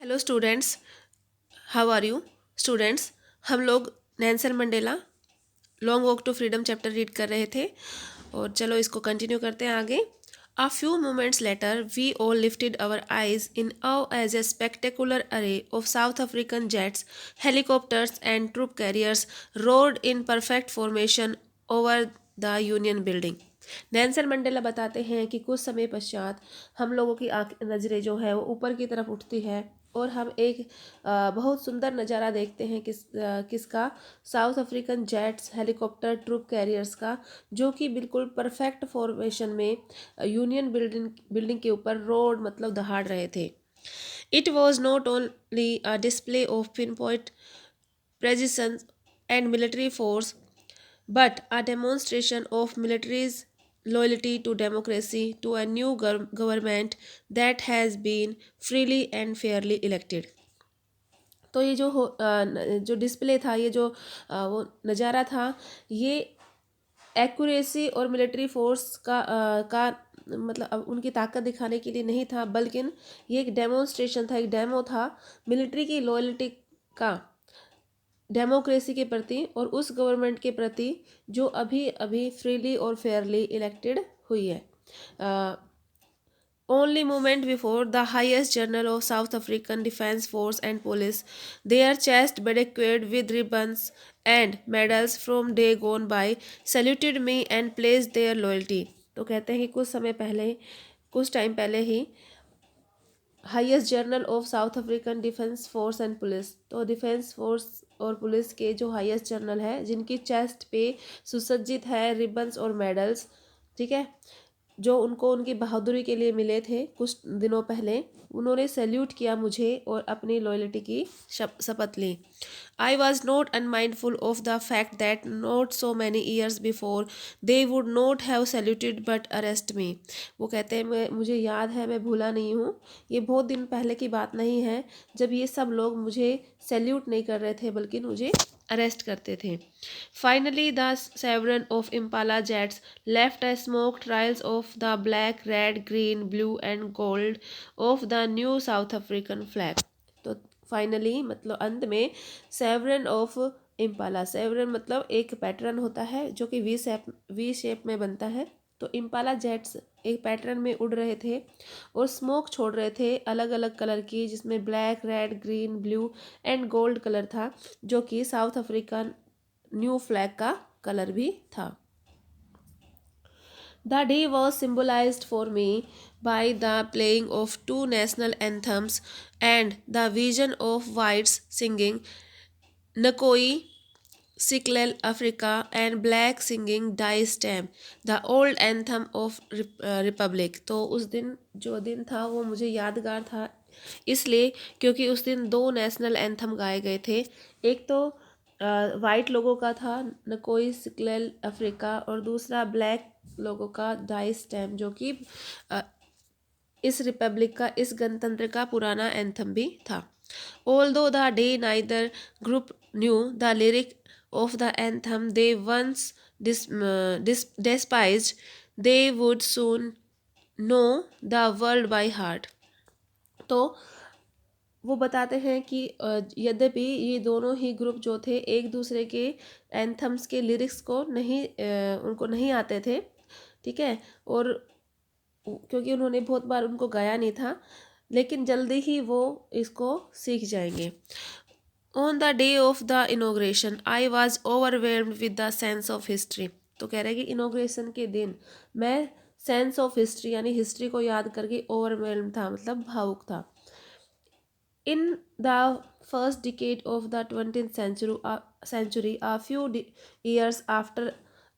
Hello students, how are you students. हम लोग Nelson Mandela Long Walk to Freedom chapter read कर रहे थे और चलो इसको कंटिन्यू करते हैं आगे। A few moments later, we all lifted our eyes in awe as a spectacular array of South African jets, helicopters, and troop carriers roared in perfect formation over the Union Building. Nelson Mandela बताते हैं कि कुछ समय पश्चात हम लोगों की नज़रें जो है वो ऊपर की तरफ उठती है और हम एक बहुत सुंदर नज़ारा देखते हैं किसका, south African jets, helicopter, troop carriers का, जो कि बिल्कुल परफेक्ट फॉर्मेशन में यूनियन बिल्डिंग के ऊपर रोड मतलब दहाड़ रहे थे। It was not only a display of pinpoint precision and military force but a demonstration of military's loyalty to democracy, to a new government that has been freely and fairly elected. तो ये जो display था, ये जो वो नज़ारा था, ये एक्यूरेसी और मिलिट्री फोर्स का मतलब अब उनकी ताकत दिखाने के लिए नहीं था, बल्कि ये एक डेमोन्स्ट्रेशन था, एक डेमो था मिलिट्री की लॉयल्टी का डेमोक्रेसी के प्रति और उस गवर्नमेंट के प्रति जो अभी अभी फ्रीली और फेयरली इलेक्टेड हुई है। Only moment before, the highest general of South African Defence Force and Police, their chest bedecked with ribbons and medals from day gone by, saluted me and pledged their loyalty. तो कहते हैं कि कुछ time पहले ही highest general of south African defence force and police, तो defence force और police के जो हाईएस्ट जनरल है, जिनकी चेस्ट पे सुसज्जित है रिबन्स और मेडल्स, ठीक है, जो उनको उनकी बहादुरी के लिए मिले थे कुछ दिनों पहले, उन्होंने सैल्यूट किया मुझे और अपनी लॉयल्टी की शपथ ली। I was not unmindful of the fact that not so many years before they would not have saluted but arrest me. वो कहते हैं मुझे याद है, मैं भूला नहीं हूँ, ये बहुत दिन पहले की बात नहीं है जब ये सब लोग मुझे सैल्यूट नहीं कर रहे थे बल्कि मुझे अरेस्ट करते थे। Finally the chevron of Impala jets left a smoke trials of the black, red, green, blue and gold of the new south African flag. तो फाइनली मतलब अंत में सेवरन ऑफ इम्पाला, सेवरन मतलब एक पैटर्न होता है जो कि वी शेप में बनता है, तो इम्पाला जेट्स एक पैटर्न में उड़ रहे थे और स्मोक छोड़ रहे थे अलग अलग कलर की, जिसमें black, red, green, blue and gold colour था, जो कि साउथ अफ्रीकन न्यू फ्लैग का कलर भी था। The day was symbolized for me by the playing of two national anthems and the vision of whites singing Nakoi Siklel Africa and black singing Die Stamp, the old anthem of Republic। तो उस दिन जो दिन था वो मुझे यादगार था इसलिए क्योंकि उस दिन दो नेशनल एंथम गाए गए थे। एक तो वाइट लोगों का था नकोई सिक्लेल अफ्रीका और दूसरा ब्लैक लोगों का डाई स्टैम्प, जो कि इस रिपब्लिक का, इस गणतंत्र का पुराना एंथम भी था। Although the day neither group knew the lyric of the anthem they once despised, they would soon know the world by heart। तो वो बताते हैं कि यद्यपि ये दोनों ही ग्रुप जो थे एक दूसरे के एंथम्स के लिरिक्स को उनको नहीं आते थे, ठीक है, और क्योंकि उन्होंने बहुत बार उनको गाया नहीं था, लेकिन जल्दी ही वो इसको सीख जाएंगे। On the day of the inauguration I was overwhelmed with the sense of history. तो कह रहे हैं कि इनोग्रेशन के दिन मैं सेंस ऑफ हिस्ट्री यानी हिस्ट्री को याद करके ओवरवेल्म था, मतलब भावुक था। In the first decade of the 20th century, a few years after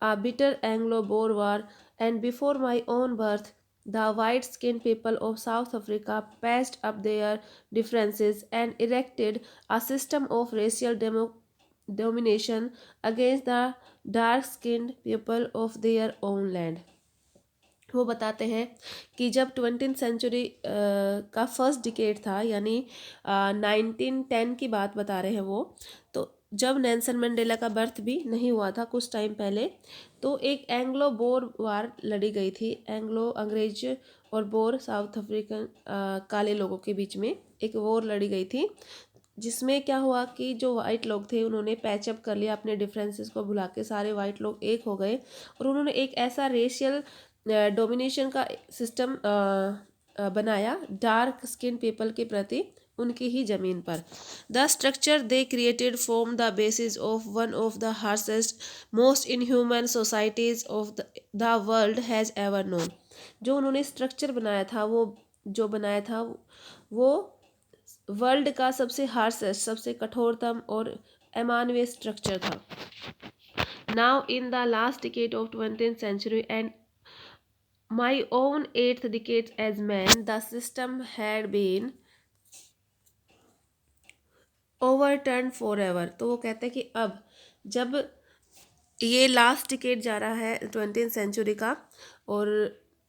a bitter Anglo-Boer War and before my own birth, the white-skinned people of South Africa patched up their differences and erected a system of racial domination against the dark-skinned people of their own land। वो बताते हैं कि जब 20th century का first decade था, यानी 1910 की बात बता रहे हैं वो, तो जब नेल्सन मंडेला का बर्थ भी नहीं हुआ था कुछ टाइम पहले, तो एक एंग्लो बोर वार लड़ी गई थी, एंग्लो अंग्रेज और बोर साउथ अफ्रीकन काले लोगों के बीच में एक वॉर लड़ी गई थी, जिसमें क्या हुआ कि जो वाइट लोग थे उन्होंने पैचअप कर लिया, अपने डिफरेंसेस को भुला के सारे वाइट लोग एक हो गए और उन्होंने एक ऐसा रेशियल डोमिनेशन का सिस्टम बनाया डार्क स्किन पीपल के प्रति उनकी ही ज़मीन पर। The structure they created form the basis of one of the harshest most inhuman societies of the world has ever known. जो उन्होंने स्ट्रक्चर बनाया था वो वर्ल्ड का सबसे हार्सेस्ट, सबसे कठोरतम और अमानवीय स्ट्रक्चर था। Now in the last decade of 20th century and my own eighth decade as man, the system had been overturned forever। तो वो कहते हैं कि अब जब ये लास्ट डिकेड जा रहा है 20th सेंचुरी का और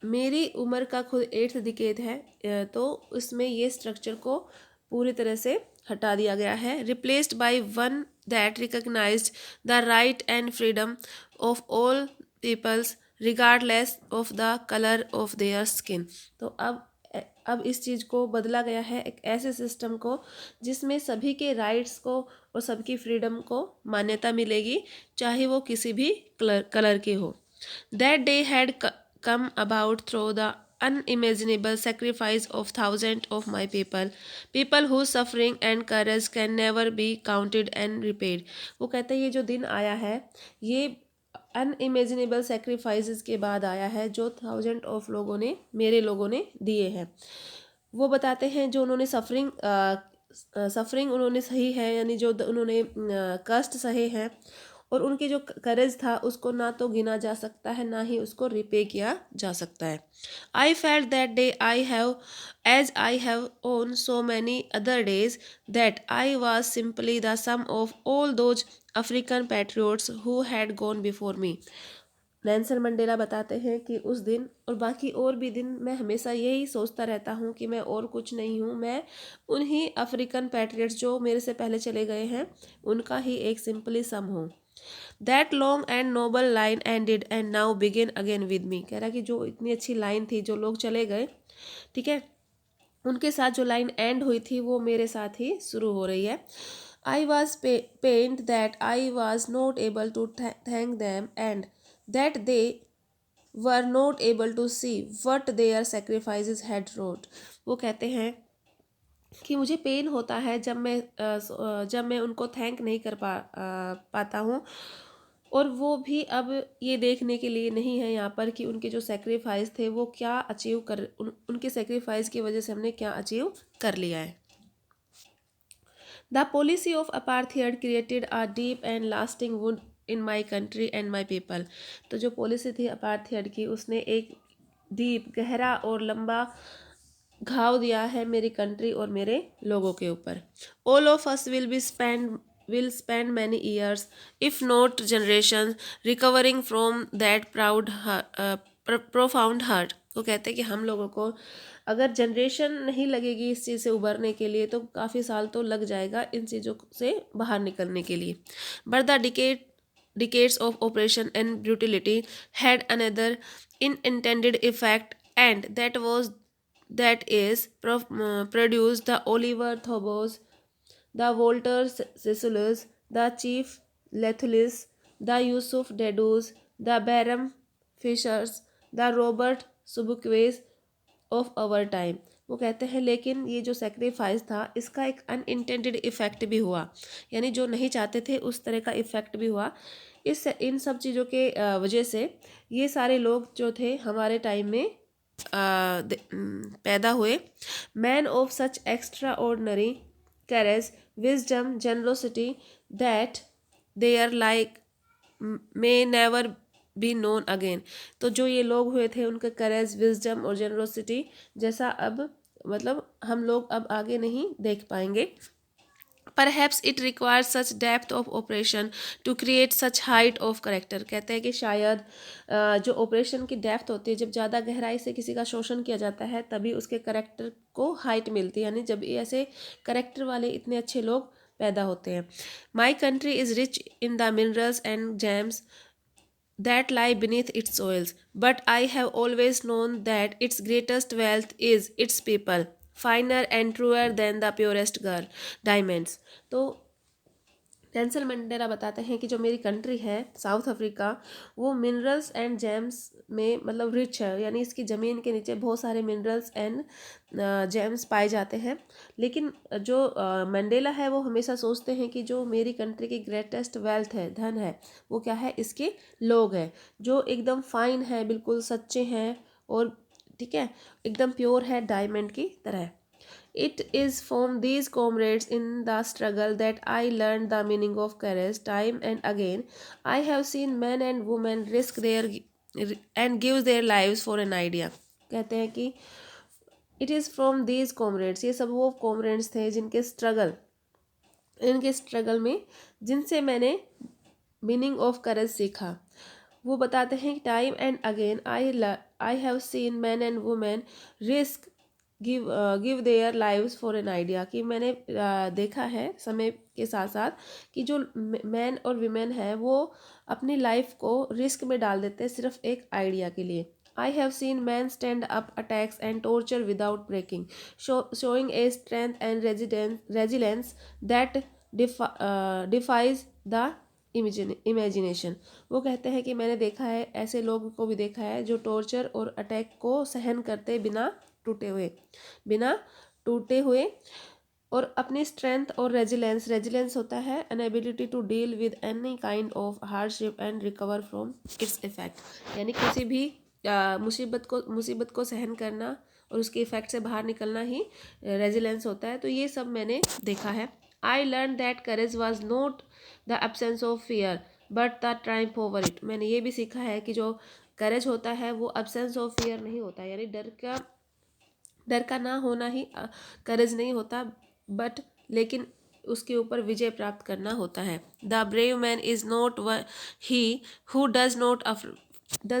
मेरी उम्र का खुद 8th डिकेड है, तो उसमें ये स्ट्रक्चर को पूरी तरह से हटा दिया गया है, replaced by one that recognised the right and freedom of all peoples regardless of the colour of their skin. तो अब इस चीज़ को बदला गया है एक ऐसे सिस्टम को जिसमें सभी के राइट्स को और सबकी फ्रीडम को मान्यता मिलेगी, चाहे वो किसी भी कलर के हो। That day had come about through the unimaginable sacrifice of thousands of my people whose suffering and courage can never be counted and repaid। वो कहते हैं ये जो दिन आया है ये अनइमेजिनेबल सेक्रीफाइसेस के बाद आया है जो थाउजेंड ऑफ लोगों ने, मेरे लोगों ने दिए हैं। वो बताते हैं जो उन्होंने सफरिंग उन्होंने सही है, यानी जो उन्होंने कष्ट सहे हैं और उनके जो करेज था उसको ना तो गिना जा सकता है ना ही उसको रिपे किया जा सकता है। I felt that day I have on so many other days that I was simply the sum of all those African patriots who had gone before me. Nelson Mandela बताते हैं कि उस दिन और बाकी और भी दिन मैं हमेशा यही सोचता रहता हूँ कि मैं और कुछ नहीं हूँ, मैं उन्हीं अफ्रीकन पैट्रियट्स जो मेरे से पहले चले गए हैं उनका ही एक सिंपली सम हूँ। That long and noble line ended and now begin again with me. कह रहा कि जो इतनी अच्छी लाइन थी, जो लोग चले गए, ठीक है, उनके साथ जो लाइन एंड हुई थी वो मेरे साथ ही शुरू हो रही है। I was pained that I was not able to thank them and that they were not able to see what their sacrifices had wrought। वो कहते हैं कि मुझे पेन होता है जब मैं उनको थैंक नहीं कर पाता हूँ और वो भी अब ये देखने के लिए नहीं है यहाँ पर कि उनके जो सेक्रीफाइस थे वो क्या उनके सेक्रीफाइस की वजह से हमने क्या अचीव कर लिया है। The policy of apartheid created a deep and lasting wound in my country and my people. तो जो पॉलिसी थी अपार्थाइड की उसने एक डीप, गहरा और लंबा घाव दिया है मेरी कंट्री और मेरे लोगों के ऊपर। All of us will spend many years if not generations recovering from that profound hurt। वो कहते हैं कि हम लोगों को अगर जनरेशन नहीं लगेगी इस चीज़ से उबरने के लिए तो काफ़ी साल तो लग जाएगा इन चीज़ों से बाहर निकलने के लिए। But the decades of oppression and brutality had another unintended effect, and that is produced the Oliver Thobos, the Walter Sissulus, the Chief Lethulis, the Yusuf Dedus, the Baram Fishers, the Robert Subuques of our time. वो कहते हैं लेकिन ये जो sacrifice था इसका एक unintended effect भी हुआ, यानी जो नहीं चाहते थे उस तरह का इफ़ेक्ट भी हुआ। इन सब चीज़ों के वजह से ये सारे लोग जो थे हमारे टाइम में पैदा हुए। Man of such extraordinary courage wisdom generosity that they are like may never be known again. तो जो ये लोग हुए थे उनके करेज, विजडम और जनरोसिटी जैसा अब मतलब हम लोग अब आगे नहीं देख पाएंगे। Perhaps it requires such depth of operation to create such height of character। कहते हैं कि शायद जो ऑपरेशन की डेप्थ होती है, जब ज़्यादा गहराई से किसी का शोषण किया जाता है तभी उसके करेक्टर को हाइट मिलती है, यानी जब ऐसे करेक्टर वाले इतने अच्छे लोग पैदा होते हैं। My country is rich in the minerals and James that lie beneath its soils. But I have always known that its greatest wealth is its people, finer and truer than the purest girl diamonds. तो Nelson Mandela बताते हैं कि जो मेरी country है south Africa, वो minerals and James में मतलब रिच है, यानी इसकी ज़मीन के नीचे बहुत सारे मिनरल्स एंड जेम्स पाए जाते हैं। लेकिन जो मंडेला है वो हमेशा सोचते हैं कि जो मेरी कंट्री की ग्रेटेस्ट वेल्थ है, धन है, वो क्या है, इसके लोग हैं जो एकदम फाइन है, बिल्कुल सच्चे हैं और ठीक है, एकदम प्योर है डायमंड की तरह। It is from these comrades in the struggle that I learned the meaning of courage time and again. I have seen men and women risk their and give their lives for an idea. कहते हैं कि it is from these comrades, ये सब वो comrades थे इनके struggle में जिनसे मैंने मीनिंग ऑफ करेज सीखा। वो बताते हैं कि time and again I have seen man and women risk give their lives for an idea, कि मैंने देखा है समय के साथ साथ कि जो मैन और वीमेन है वो अपनी लाइफ को रिस्क में डाल देते हैं सिर्फ एक आइडिया के लिए। I have seen man stand up attacks and torture without breaking, showing a strength and resilience that defies the imagination. वो कहते हैं कि मैंने देखा है, ऐसे लोगों को भी देखा है जो टॉर्चर और अटैक को सहन करते बिना टूटे हुए और अपनी स्ट्रेंथ और रेजिलेंस होता है an ability to deal with any kind of hardship and recover from its effect, यानी किसी भी मुसीबत को सहन करना और उसके इफेक्ट से बाहर निकलना ही रेजिलेंस होता है। तो ये सब मैंने देखा है। I learn that courage was not the absence of fear but the triumph over it. मैंने ये भी सीखा है कि जो करेज होता है वो एब्सेंस ऑफ फियर नहीं होता, यानी डर का ना होना ही करेज नहीं होता, बट लेकिन उसके ऊपर विजय प्राप्त करना होता है। The brave man is not he who does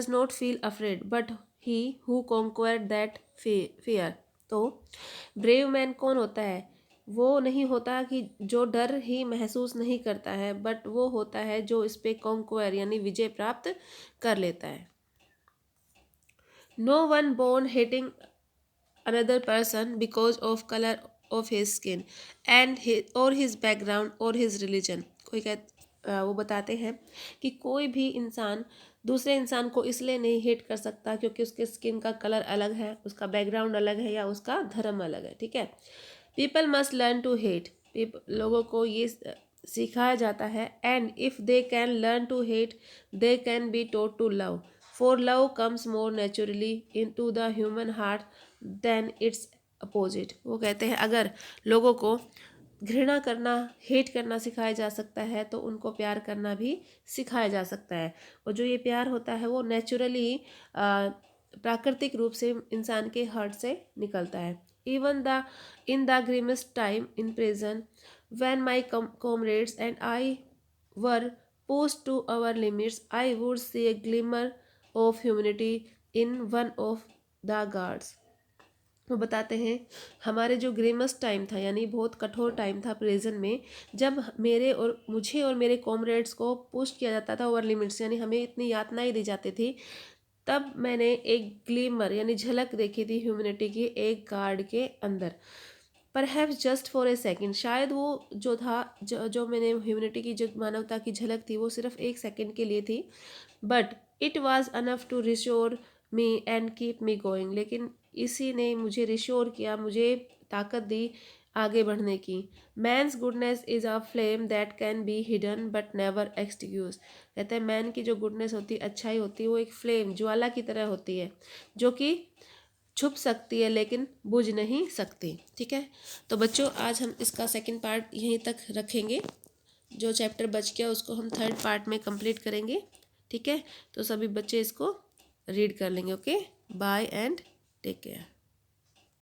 not feel afraid but he who conquered that fear. तो ब्रेव मैन कौन होता है? वो नहीं होता कि जो डर ही महसूस नहीं करता है, बट वो होता है जो इस पे कॉन्क्वेयर यानी विजय प्राप्त कर लेता है। No one born hating another person because of color of his skin and his background or his religion। वो बताते हैं कि कोई भी इंसान दूसरे इंसान को इसलिए नहीं हेट कर सकता क्योंकि उसके स्किन का कलर अलग है, उसका बैकग्राउंड अलग है या उसका धर्म अलग है। ठीक है, people must learn to hate, लोगों को ये सिखाया जाता है। And if they can learn to hate they can be taught to love, for love comes more naturally into the human heart than its opposite. वो कहते हैं अगर लोगों को घृणा करना, हेट करना सिखाया जा सकता है तो उनको प्यार करना भी सिखाया जा सकता है। और जो ये प्यार होता है वो नेचुरली प्राकृतिक रूप से इंसान के हार्ट से निकलता है। Even in the grimmest time in prison when my comrades and I were pushed to our limits, I would see a glimmer of humanity in one of the guards। वो बताते हैं हमारे जो ग्रीमस टाइम था यानी बहुत कठोर टाइम था प्रिजन में, जब मुझे और मेरे कॉमरेड्स को पुश किया जाता था ओवर लिमिट्स, यानी हमें इतनी यातनाएं दी जाती थी, तब मैंने एक ग्लीमर यानी झलक देखी थी ह्यूमैनिटी की एक गार्ड के अंदर। Perhaps just for a second, शायद वो जो था जो मैंने ह्यूमैनिटी की जो मानवता की झलक थी वो सिर्फ एक सेकेंड के लिए थी, but it was enough to reassure me and keep me going. लेकिन इसी ने मुझे रिश्योर किया, मुझे ताकत दी आगे बढ़ने की। Man's goodness is a flame that can be hidden but never extinguish. कहते हैं मैन की जो गुडनेस होती है, अच्छाई होती है, वो एक फ्लेम ज्वाला की तरह होती है जो कि छुप सकती है लेकिन बुझ नहीं सकती। ठीक है, तो बच्चों आज हम इसका सेकंड पार्ट यहीं तक रखेंगे, जो चैप्टर बच गया उसको हम थर्ड पार्ट में कंप्लीट करेंगे। ठीक है, तो सभी बच्चे इसको रीड कर लेंगे। Okay, bye and take care.